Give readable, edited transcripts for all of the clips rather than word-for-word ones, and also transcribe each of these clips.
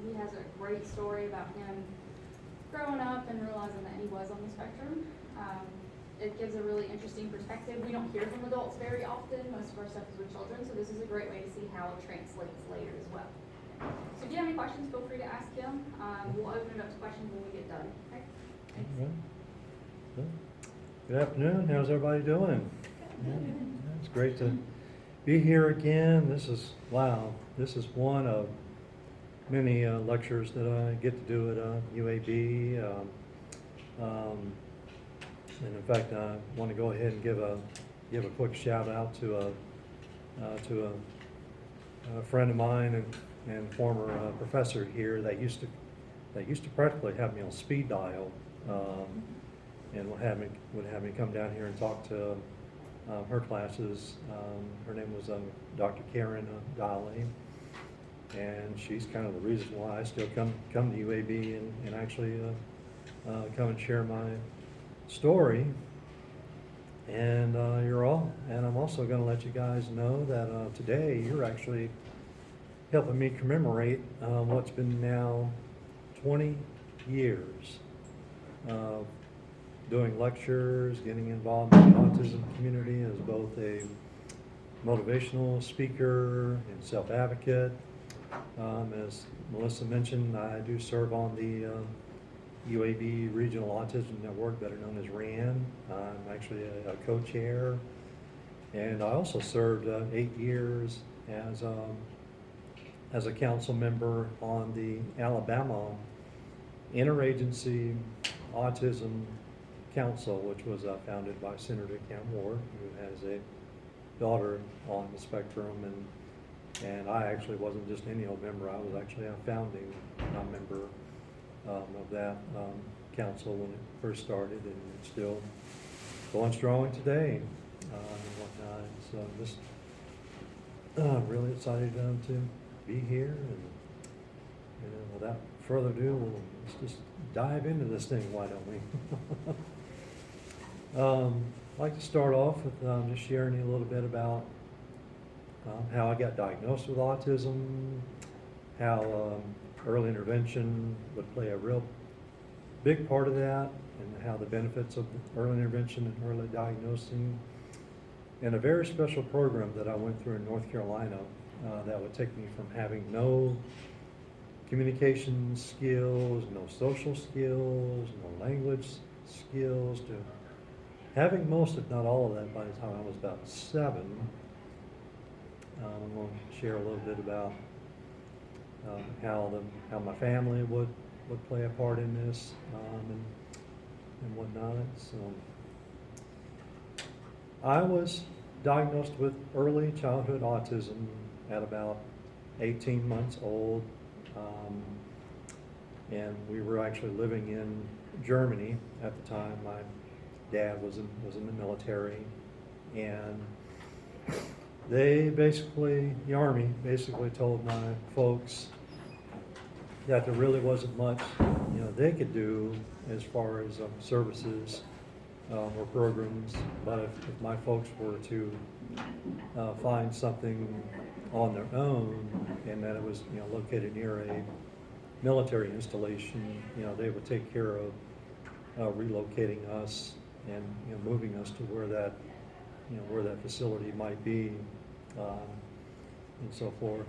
He has a great story about him growing up and realizing that he was on the spectrum. It gives a really interesting perspective. We don't hear from adults very often. Most of our stuff is with children, so this is a great way to see how it translates later as well. So if you have any questions, feel free to ask him. We'll open it up to questions when we get done. Okay? Thanks. All right. Good afternoon. How's everybody doing? It's great to be here again. This is one of many lectures that I get to do at UAB. And in fact, I want to go ahead and give a quick shout out to a friend of mine and former professor here that used to practically have me on speed dial, and would have me come down here and talk to her classes. Her name was Dr. Karen Dolly, and she's kind of the reason why I still come to UAB and actually come and share my story. And I'm also going to let you guys know that today you're actually helping me commemorate what's been now 20 years of doing lectures, getting involved in the autism community as both a motivational speaker and self-advocate. As Melissa mentioned, I do serve on the UAB Regional Autism Network, better known as RAN. I'm actually a co-chair, and I also served 8 years as a council member on the Alabama Interagency Autism Council, which was founded by Senator Cam Ward, who has a daughter on the spectrum, and I actually wasn't just any old member. I was actually a founding member of that council when it first started, and it's still going strong today and whatnot. So I'm just really excited to be here, and without further ado, let's just dive into this thing, why don't we? I'd like to start off with just sharing you a little bit about how I got diagnosed with autism, how early intervention would play a real big part of that, and how the benefits of early intervention and early diagnosing, and a very special program that I went through in North Carolina that would take me from having no communication skills, no social skills, no language skills, to having most, if not all of that, by the time I was about 7. I'm going to share a little bit about how my family would play a part in this and whatnot. So I was diagnosed with early childhood autism at about 18 months old, and we were actually living in Germany at the time. My dad was in the military, and the Army basically told my folks that there really wasn't much they could do as far as services or programs, but if my folks were to find something on their own, and that it was located near a military installation, they would take care of relocating us and moving us to where that facility might be, and so forth.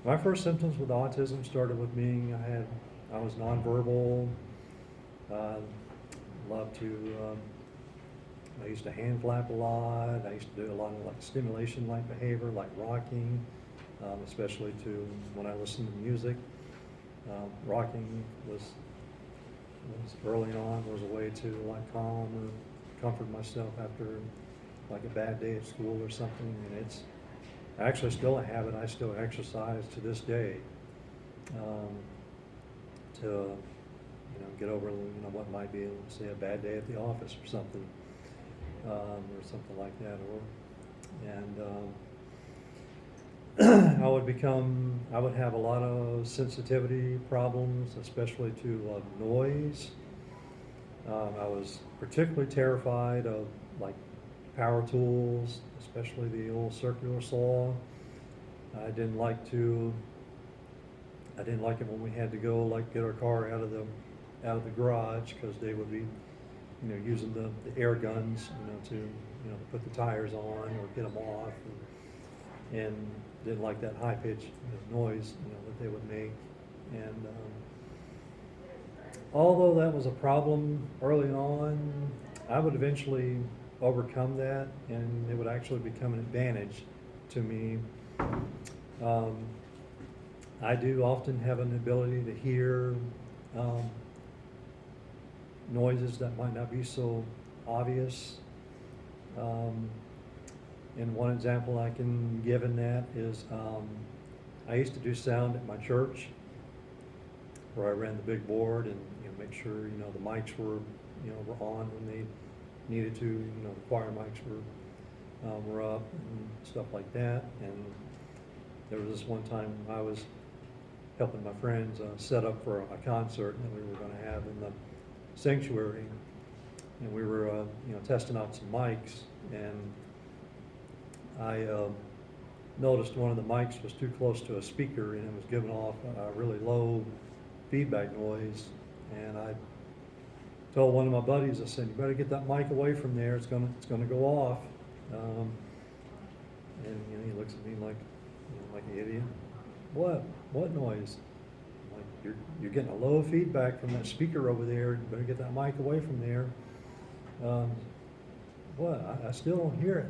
My first symptoms with autism started with being I was nonverbal. I used to hand flap a lot. I used to do a lot of stimulation-like behavior, like rocking, especially when I listened to music. Rocking was early on was a way to calm or comfort myself after a bad day at school or something. And it's actually still a habit I still exercise to this day, to get over what might be, say, a bad day at the office or something like that, and I would have a lot of sensitivity problems, especially to noise. I was particularly terrified of power tools, especially the old circular saw. I didn't like to I didn't like it when we had to go like get our car out of the garage, because they would be, using the air guns, to, put the tires on or get them off, and didn't like that high pitched noise, that they would make. And although that was a problem early on, I would eventually overcome that, and it would actually become an advantage to me. I do often have an ability to hear noises that might not be so obvious. And one example I can give in that is I used to do sound at my church, where I ran the big board and make sure the mics were were on when they needed to. The choir mics were up and stuff like that. And there was this one time I was helping my friends set up for a concert that we were going to have in the sanctuary, and we were testing out some mics, and I noticed one of the mics was too close to a speaker, and it was giving off a really low feedback noise. And I told one of my buddies, I said, "You better get that mic away from there. It's gonna go off." And he looks at me like like an idiot. What noise? I'm like, you're getting a low feedback from that speaker over there. You better get that mic away from there. What? I still don't hear it.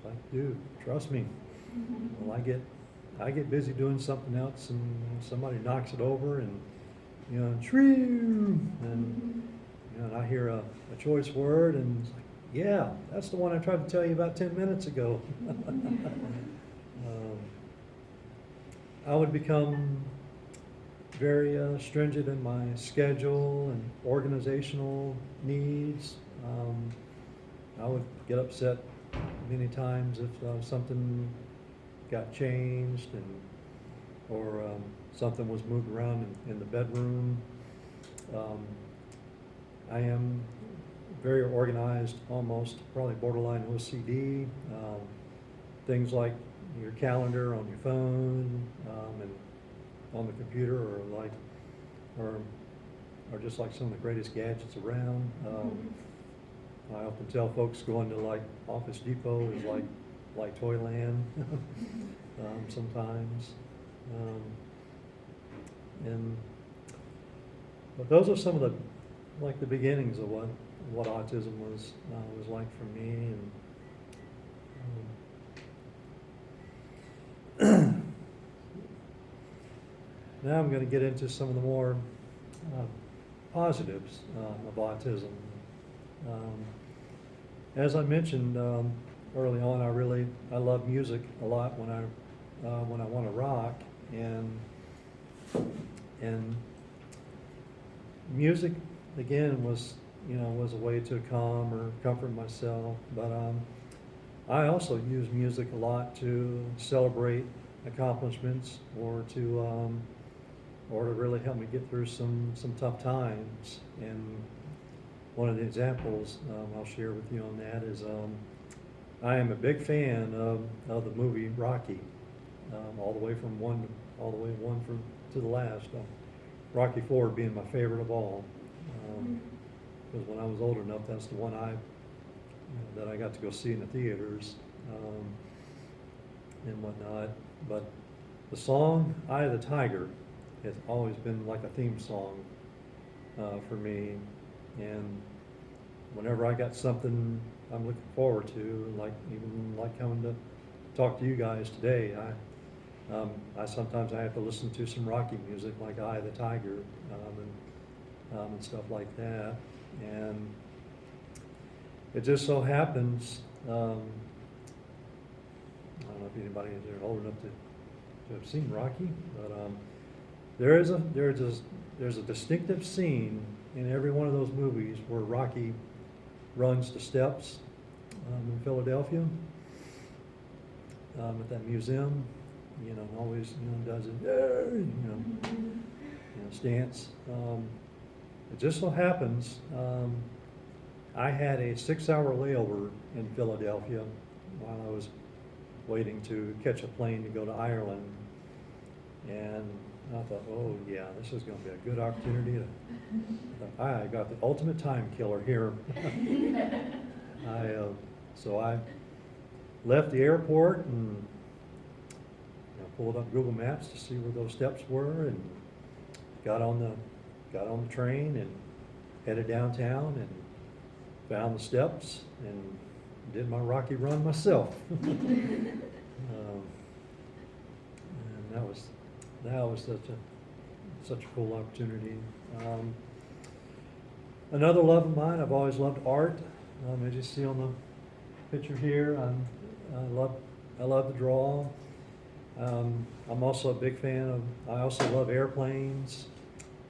Like, dude, trust me. Well, I get busy doing something else, and somebody knocks it over, and shrew, and I hear a choice word, and it's like, yeah, that's the one I tried to tell you about 10 minutes ago. I would become very stringent in my schedule and organizational needs. I would get upset many times if something got changed, or something was moved around in the bedroom. I am very organized, almost probably borderline OCD. Things like your calendar on your phone and on the computer are just like some of the greatest gadgets around. I often tell folks going to like Office Depot is like Toyland sometimes. But those are some of the beginnings of what autism was like for me. And now I'm going to get into some of the more positives of autism. As I mentioned early on, I love music a lot when I want to rock, and music again was a way to calm or comfort myself. But I also use music a lot to celebrate accomplishments, or to really help me get through some tough times. And one of the examples I'll share with you on that is I am a big fan of the movie Rocky, all the way one to the last. Rocky IV being my favorite of all, because when I was old enough, that's the one that I got to go see in the theaters and whatnot. But the song "Eye of the Tiger" has always been like a theme song for me. And whenever I got something I'm looking forward to, even coming to talk to you guys today, I sometimes I have to listen to some Rocky music, like "Eye of the Tiger," and stuff like that. And it just so happens, I don't know if anybody is there old enough to have seen Rocky, but there's a distinctive scene in every one of those movies where Rocky runs the steps in Philadelphia at that museum, and always does it, stance. It just so happens I had a 6-hour layover in Philadelphia while I was waiting to catch a plane to go to Ireland. And I thought, oh yeah, this is going to be a good opportunity to. I got the ultimate time killer here. So I left the airport and pulled up Google Maps to see where those steps were, and got on the train and headed downtown and found the steps and did my Rocky Run myself. And that was such a cool opportunity. Another love of mine, I've always loved art. As you see on the picture here, I love to draw. I'm also a big fan I also love airplanes.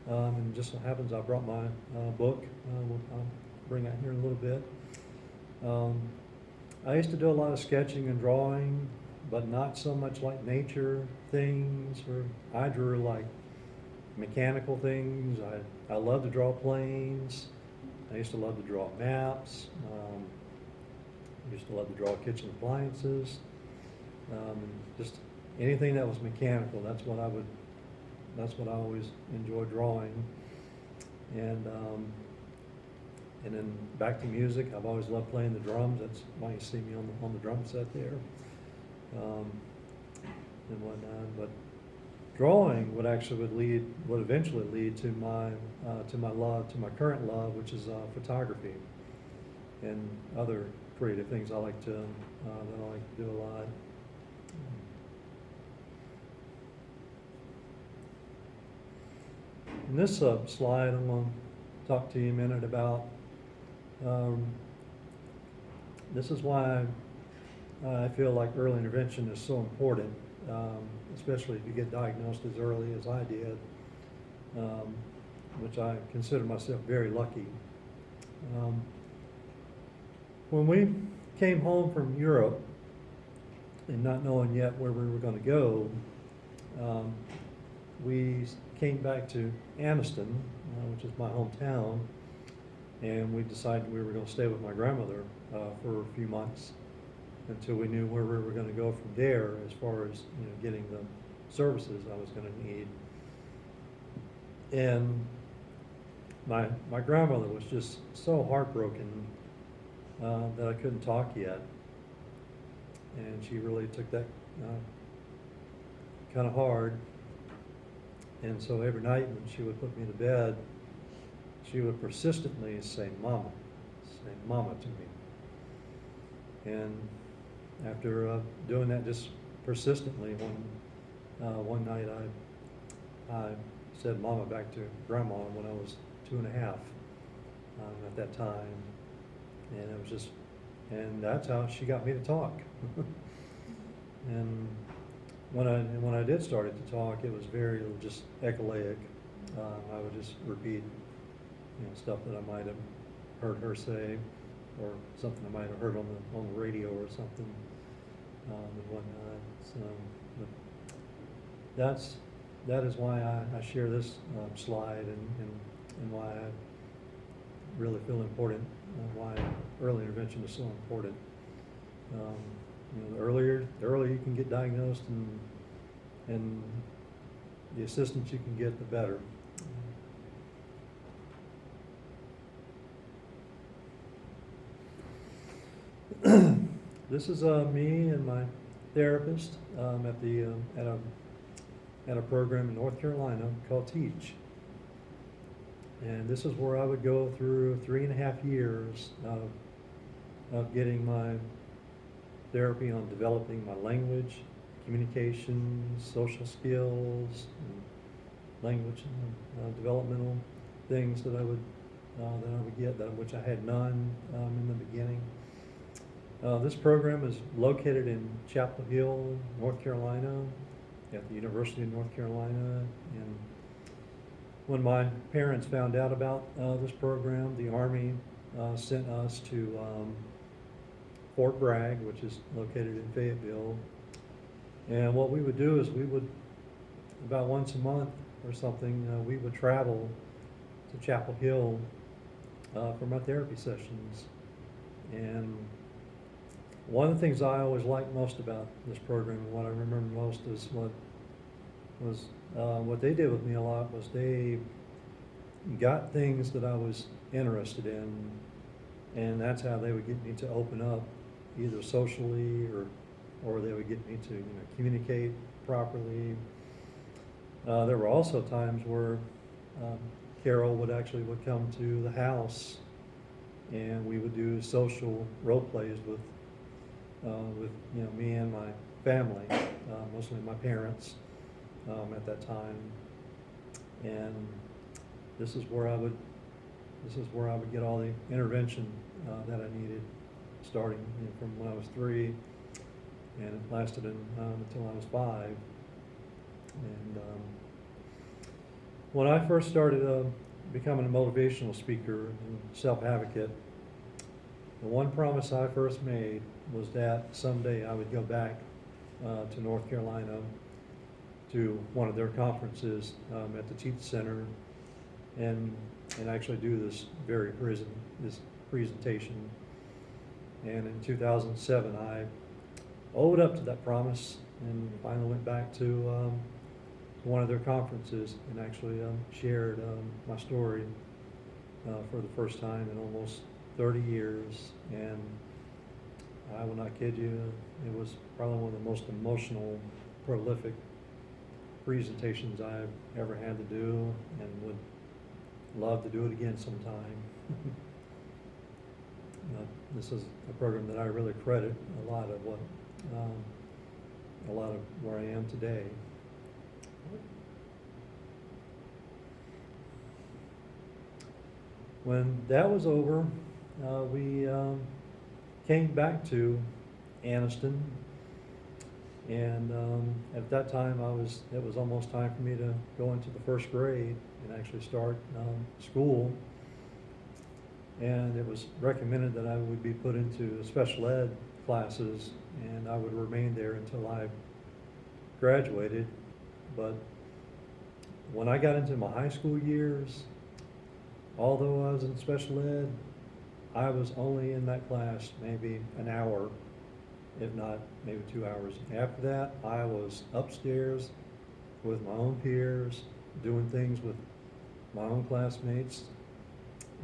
And just so happens I brought my book. I'll bring that here in a little bit. I used to do a lot of sketching and drawing, but not so much like nature things, or I drew like mechanical things. I love to draw planes. I used to love to draw maps. I used to love to draw kitchen appliances. Just anything that was mechanical. That's what I always enjoyed drawing. And then back to music. I've always loved playing the drums. That's why you see me on the drum set there. And whatnot. But drawing would eventually lead to my current love, which is photography and other creative things that I like to do a lot. In this slide, I'm going to talk to you a minute about. This is why I feel like early intervention is so important, especially if you get diagnosed as early as I did, which I consider myself very lucky. When we came home from Europe and not knowing yet where we were going to go, we came back to Anniston, which is my hometown, and we decided we were going to stay with my grandmother for a few months until we knew where we were going to go from there as far as getting the services I was going to need. And my grandmother was just so heartbroken that I couldn't talk yet, and she really took that kind of hard. And so every night when she would put me to bed, she would persistently say mama to me. And after doing that just persistently, one night I said mama back to grandma when I was 2.5 at that time. And it was just, and that's how she got me to talk. And when I did start to talk, it was very just echolaic. I would just repeat, stuff that I might have heard her say, or something I might have heard on the radio or something, and whatnot. So, but that is why I share this slide, and why I really feel important, why early intervention is so important. The earlier you can get diagnosed and the assistance you can get, the better. This is me and my therapist at a program in North Carolina called Teach. And this is where I would go through 3.5 years of getting my therapy on developing my language, communication, social skills, and language developmental things that I would get, which I had none in the beginning. This program is located in Chapel Hill, North Carolina, at the University of North Carolina. And when my parents found out about this program, the Army sent us to Fort Bragg, which is located in Fayetteville. And what we would do is about once a month or something, we would travel to Chapel Hill for my therapy sessions. And one of the things I always liked most about this program, and what I remember most, is was, what they did with me a lot was they got things that I was interested in, and that's how they would get me to open up, either socially or they would get me to, communicate properly. There were also times where Carol would come to the house, and we would do social role plays with me and my family, mostly my parents at that time, and this is where I would get all the intervention that I needed, starting from when I was 3, and it lasted until I was 5. And when I first started becoming a motivational speaker and self-advocate, the one promise I first made was that someday I would go back to North Carolina to one of their conferences at the Teach Center and actually do this presentation. And in 2007, I owed up to that promise and finally went back to one of their conferences and actually shared my story for the first time in almost 30 years. And I will not kid you, it was probably one of the most emotional, prolific presentations I've ever had to do, and would love to do it again sometime. This is a program that I really credit a lot of where I am today. When that was over, we came back to Anniston, and at that time it was almost time for me to go into the first grade and actually start school. And it was recommended that I would be put into special ed classes, and I would remain there until I graduated. But when I got into my high school years, although I was in special ed, I was only in that class maybe an hour, if not maybe 2 hours. After that, I was upstairs with my own peers, doing things with my own classmates.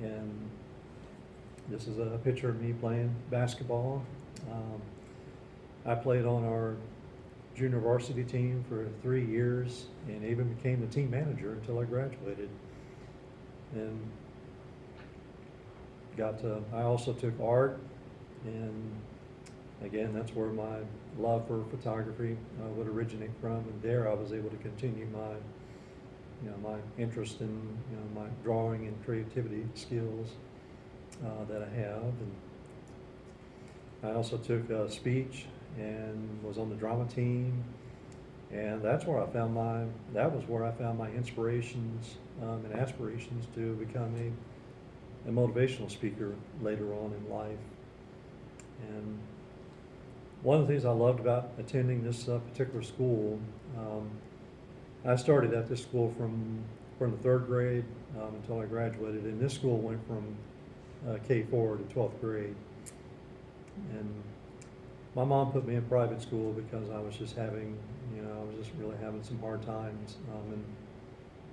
And this is a picture of me playing basketball. I played on our junior varsity team for 3 years and even became the team manager until I graduated. And I also took art, and again, that's where my love for photography would originate from. And there I was able to continue my interest in my drawing and creativity skills that I have. And I also took speech and was on the drama team, and that was where I found my inspirations and aspirations to become a motivational speaker later on in life. And one of the things I loved about attending this particular school, I started at this school from the 3rd grade until I graduated, and this school went from K4 to 12th grade. And my mom put me in private school because I was just really having some hard times in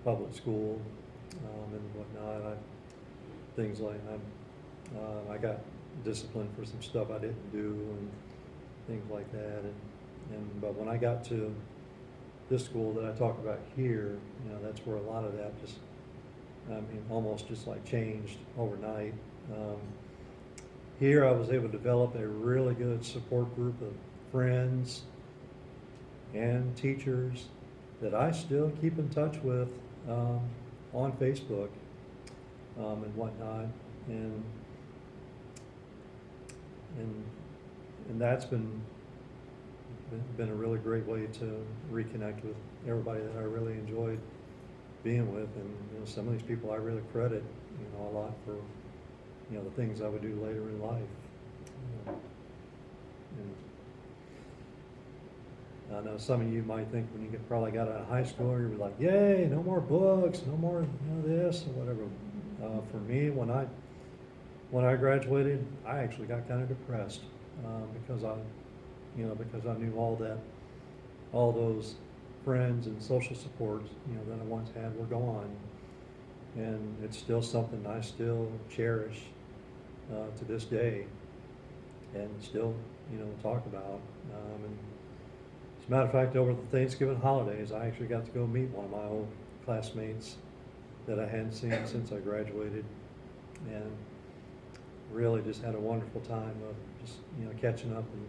public school and whatnot. I got disciplined for some stuff I didn't do and things like that. But when I got to this school that I talk about here, that's where a lot of that almost just like changed overnight. Here I was able to develop a really good support group of friends and teachers that I still keep in touch with on Facebook and whatnot, and that's been a really great way to reconnect with everybody that I really enjoyed being with. And some of these people I really credit a lot for the things I would do later in life. And I know some of you might think when you probably got out of high school, you'd be like, yay, no more books, no more this or whatever. For me, when I graduated, I actually got kind of depressed because I knew all those friends and social supports, that I once had were gone. And it's still something I still cherish to this day, and still, talk about. And as a matter of fact, over the Thanksgiving holidays, I actually got to go meet one of my old classmates that I hadn't seen since I graduated, and really just had a wonderful time of just, catching up and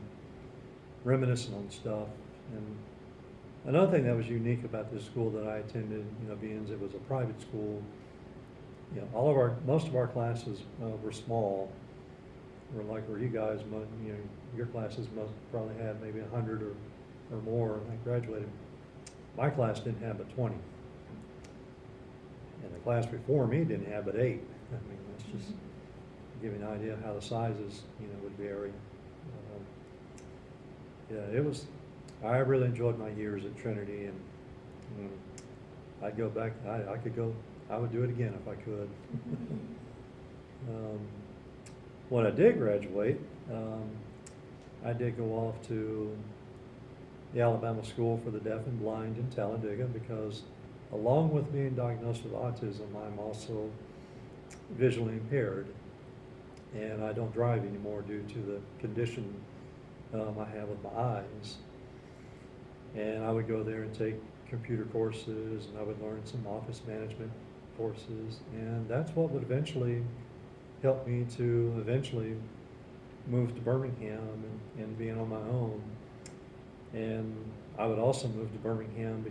reminiscing on stuff. And another thing that was unique about this school that I attended, being it was a private school, most of our classes were small. Or like where you guys, your classes must probably had maybe 100 or more when I graduated. My class didn't have but 20. And the class before me didn't have but 8. I mean, that's just to give you an idea of how the sizes, would vary. I really enjoyed my years at Trinity, and I'd go back, I would do it again if I could. When I did graduate, I did go off to the Alabama School for the Deaf and Blind in Talladega, because along with being diagnosed with autism, I'm also visually impaired, and I don't drive anymore due to the condition I have with my eyes. And I would go there and take computer courses, and I would learn some office management courses, and that's what would eventually help me to eventually move to Birmingham and being on my own. And I would also move to Birmingham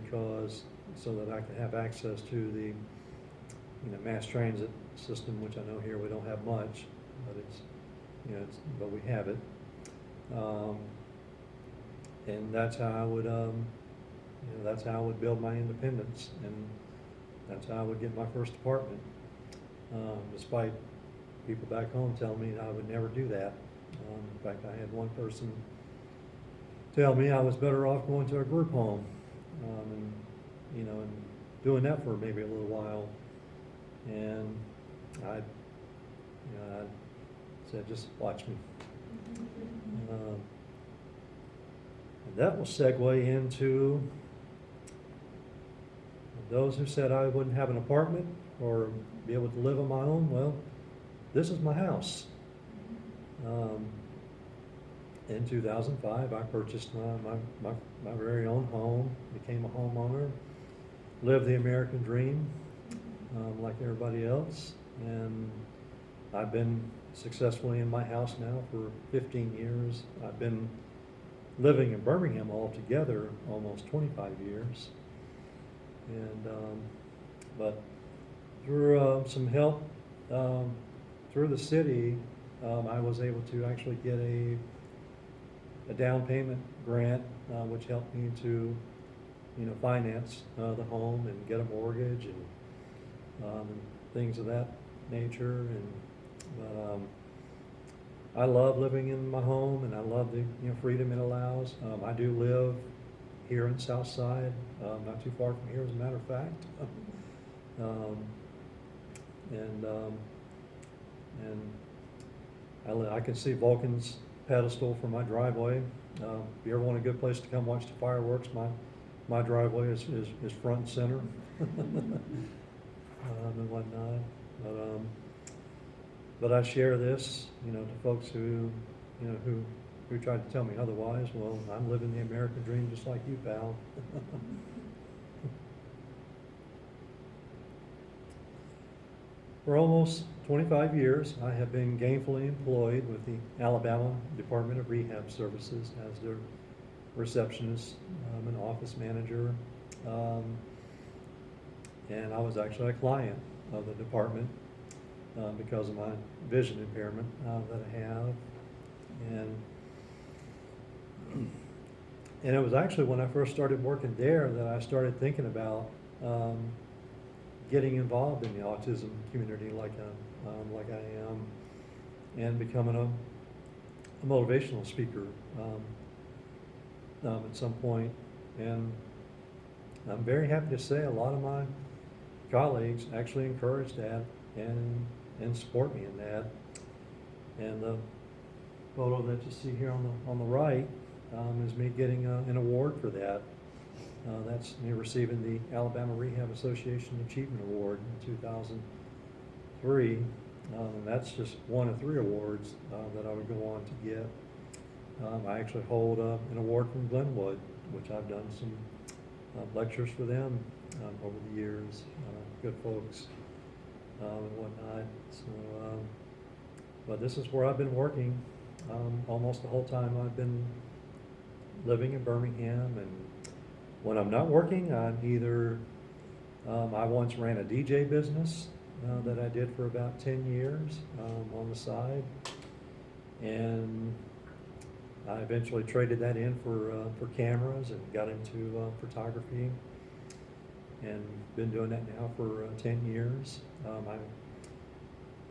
so that I could have access to the mass transit system, which I know here we don't have much, but but we have it. And that's how I would that's how I would build my independence, and that's how I would get my first apartment, despite people back home telling me I would never do that. In fact, I had one person tell me I was better off going to a group home, and doing that for maybe a little while. And I said, just watch me. And that will segue into those who said I wouldn't have an apartment or be able to live on my own. Well, this is my house. In 2005, I purchased my very own home, became a homeowner, lived the American dream like everybody else, and I've been successfully in my house now for 15 years. I've been living in Birmingham altogether almost 25 years, and but through some help through the city, I was able to actually get a down payment grant, which helped me to, finance the home and get a mortgage and things of that nature. But I love living in my home, and I love the freedom it allows. I do live here in Southside, not too far from here, as a matter of fact. I can see Vulcan's pedestal from my driveway. If you ever want a good place to come watch the fireworks, my driveway is front and center. And whatnot. But I share this, to folks who tried to tell me otherwise. Well, I'm living the American dream just like you, pal. For almost 25 years, I have been gainfully employed with the Alabama Department of Rehab Services as their receptionist and office manager. And I was actually a client of the department because of my vision impairment that I have. And it was actually when I first started working there that I started thinking about getting involved in the autism community like I am, and becoming a motivational speaker at some point. And I'm very happy to say a lot of my colleagues actually encourage that and support me in that. And the photo that you see here on the right is me getting an award for that. That's me receiving the Alabama Rehab Association Achievement Award in 2003. And that's just one of 3 awards that I would go on to get. I actually hold an award from Glenwood, which I've done some lectures for them over the years. Good folks and whatnot. So, but this is where I've been working almost the whole time I've been living in Birmingham. And when I'm not working, I'm either, I once ran a DJ business that I did for about 10 years on the side. And I eventually traded that in for cameras and got into photography, and been doing that now for 10 years.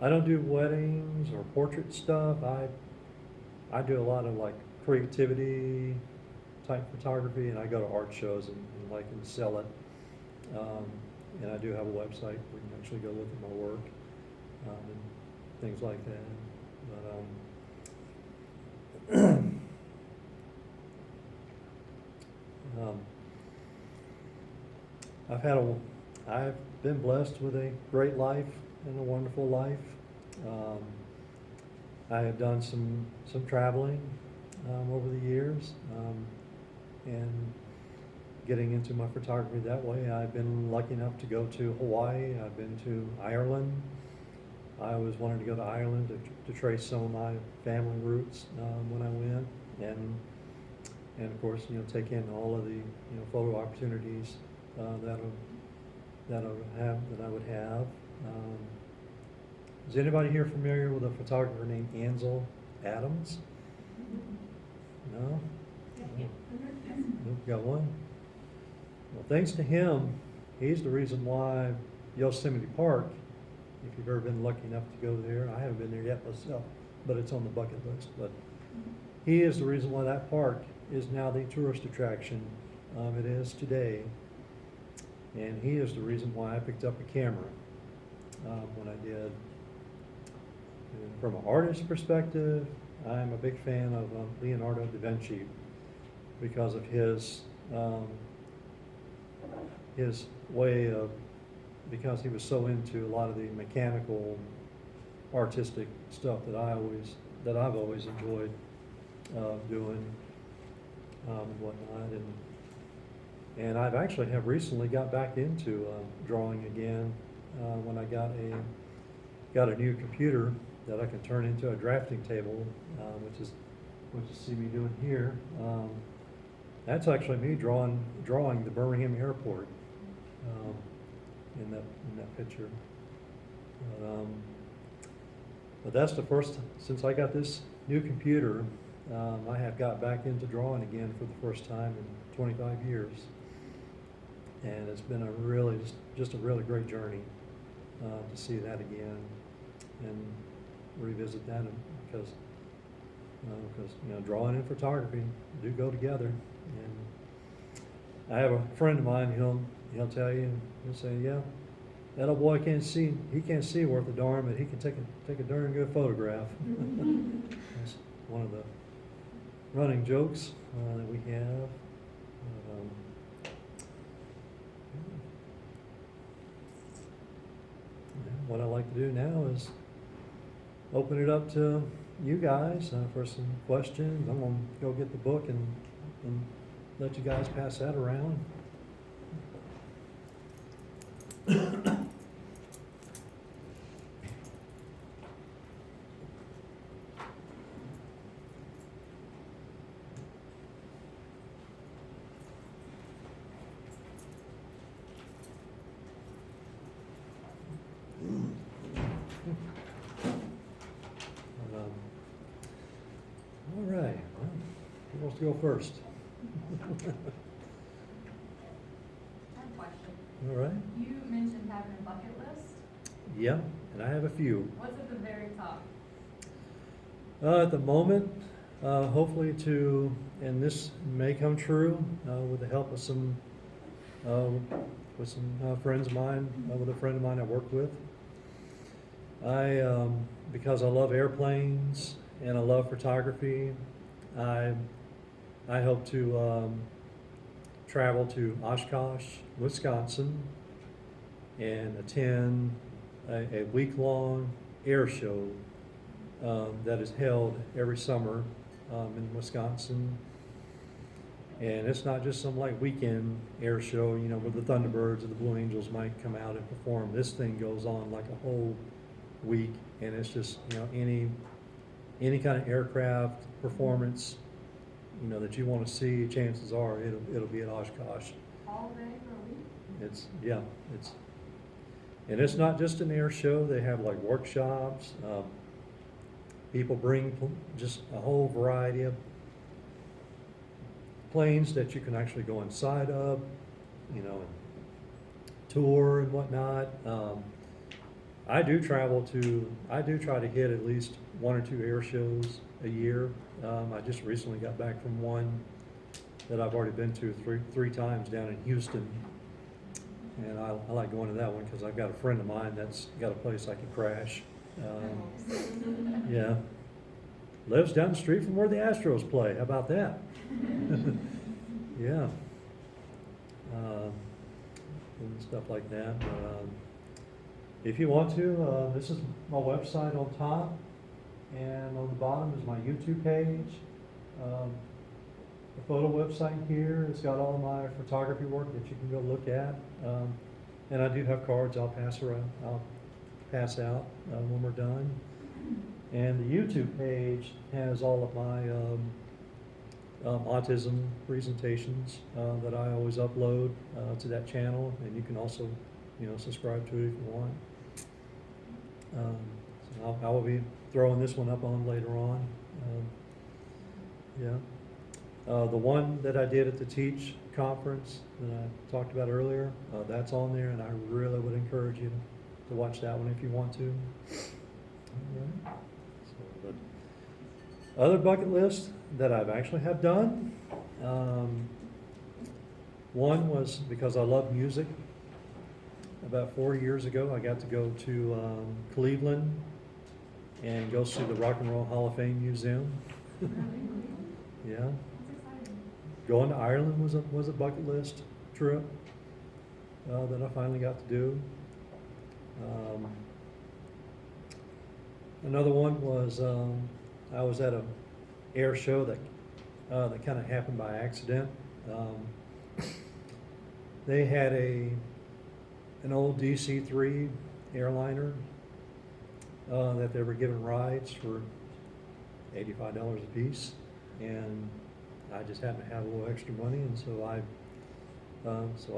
I don't do weddings or portrait stuff. I do a lot of like creativity type photography, and I go to art shows and like and sell it. And I do have a website where you can actually go look at my work and things like that. But I've been blessed with a great life and a wonderful life. I have done some traveling over the years, and getting into my photography that way. I've been lucky enough to go to Hawaii. I've been to Ireland. I always wanted to go to Ireland to trace some of my family roots when I went, and of course, take in all of the photo opportunities that I would have. Is anybody here familiar with a photographer named Ansel Adams? No? Got one? Well, thanks to him, he's the reason why Yosemite Park, if you've ever been lucky enough to go there, I haven't been there yet myself, but it's on the bucket list. But he is the reason why that park is now the tourist attraction it is today. And he is the reason why I picked up a camera when I did. And from an artist perspective, I'm a big fan of Leonardo da Vinci because of his way of, because he was so into a lot of the mechanical, artistic stuff that I've always enjoyed doing and whatnot. And I've actually have recently got back into drawing again when I got a new computer that I can turn into a drafting table, which is what you see me doing here. That's actually me drawing the Birmingham airport in that picture. But that's the first, since I got this new computer, I have got back into drawing again for the first time in 25 years. And it's been a really, just a really great journey to see that again and revisit that, because drawing and photography do go together. And I have a friend of mine, he'll tell you, he'll say, yeah, that old boy can't see worth a darn, but he can take a darn good photograph. That's one of the running jokes that we have. What I like to do now is open it up to you guys for some questions. I'm going to go get the book and let you guys pass that around. All right, well, who wants to go first? I have a question. All right. You mentioned having a bucket list. Yeah, and I have a few. What's at the very top? At the moment, hopefully and this may come true with the help of some friends of mine, with a friend of mine I work with. Because I love airplanes and I love photography, I hope to travel to Oshkosh, Wisconsin, and attend a week-long air show that is held every summer in Wisconsin. And it's not just some like weekend air show, you know, where the Thunderbirds or the Blue Angels might come out and perform. This thing goes on like a whole week, and it's just, you know, any kind of aircraft performance, you know, that you want to see, chances are it'll be at Oshkosh. All day for a week? And it's not just an air show. They have like workshops. People bring just a whole variety of planes that you can actually go inside of, you know, and tour and whatnot. I do try to hit at least 1 or 2 air shows a year. I just recently got back from one that I've already been to three times down in Houston. And I like going to that one because I've got a friend of mine that's got a place I can crash. Yeah. Lives down the street from where the Astros play. How about that? Yeah. And stuff like that. If you want to, this is my website on top, and on the bottom is my YouTube page. The photo website here has got all my photography work that you can go look at. And I do have cards I'll pass out when we're done. And the YouTube page has all of my autism presentations that I always upload to that channel, and you can also, you know, subscribe to it if you want. So I will be throwing this one up on later on. Yeah. The one that I did at the Teach conference that I talked about earlier, that's on there, and I really would encourage you to watch that one if you want to. All right. So, the other bucket list that I've actually have done, one was because I love music. About 4 years ago, I got to go to Cleveland and go see the Rock and Roll Hall of Fame Museum. Yeah. Going to Ireland was a bucket list trip that I finally got to do. Another one was I was at a air show that kind of happened by accident. They had an old DC-3 airliner that they were giving rides for $85 a piece, and I just happened to have a little extra money, and so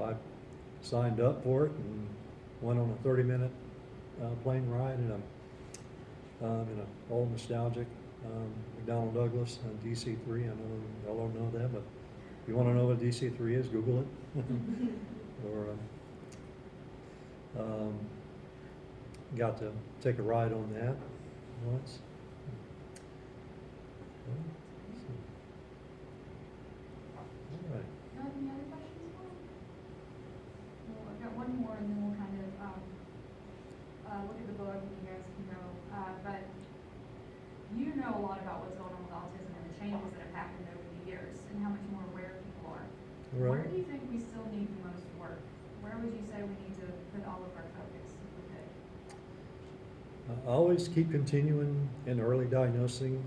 I signed up for it and went on a 30-minute plane ride in an old nostalgic McDonnell Douglas DC-3. I know y'all don't know that, but if you want to know what a DC-3 is, Google it. Or got to take a ride on that once. All right. Any other questions? Well, I've got one more, and then we'll kind of look at the book, and you guys can go. But you know a lot about what's going on with autism and the changes that have happened over the years, and how much more aware people are. Right. Where do you think we still need the most work? Where would you say we need to put all of our focus, if we could? Always keep continuing in early diagnosing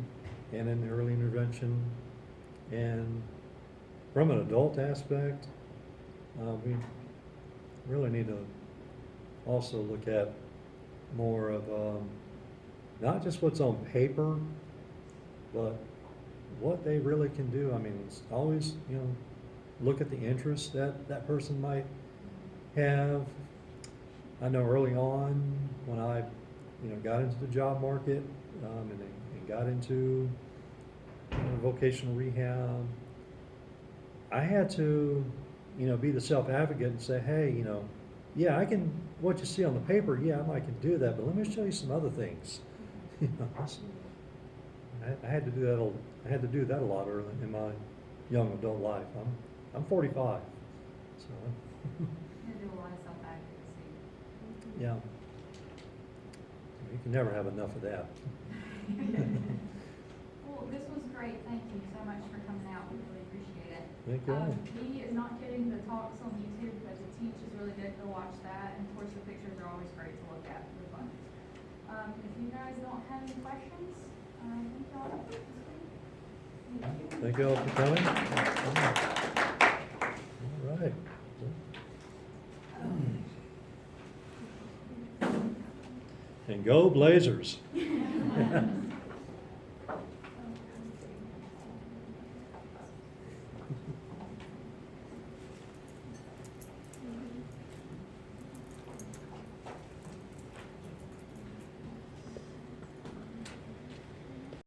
and in early intervention. And from an adult aspect, we really need to also look at more of not just what's on paper, but what they really can do. I mean, it's always, you know, look at the interests that person might have. I know early on when I, you know, got into the job market and got into, you know, vocational rehab, I had to, you know, be the self-advocate and say, hey, you know, yeah, I can, what you see on the paper, yeah, I can do that, but let me show you some other things. You know, I had to do that. I had to do that a lot early in my young adult life. I'm 45, so. You do a lot of self-advocacy. Yeah. You can never have enough of that. Well, this was great. Thank you so much for coming out. We really appreciate it. Thank you all. He is not kidding, the talks on YouTube as a teach is really good to watch that, and of course the pictures are always great to look at, they're fun. If you guys don't have any questions, thank y'all. Thank you all for coming. All right. And go Blazers.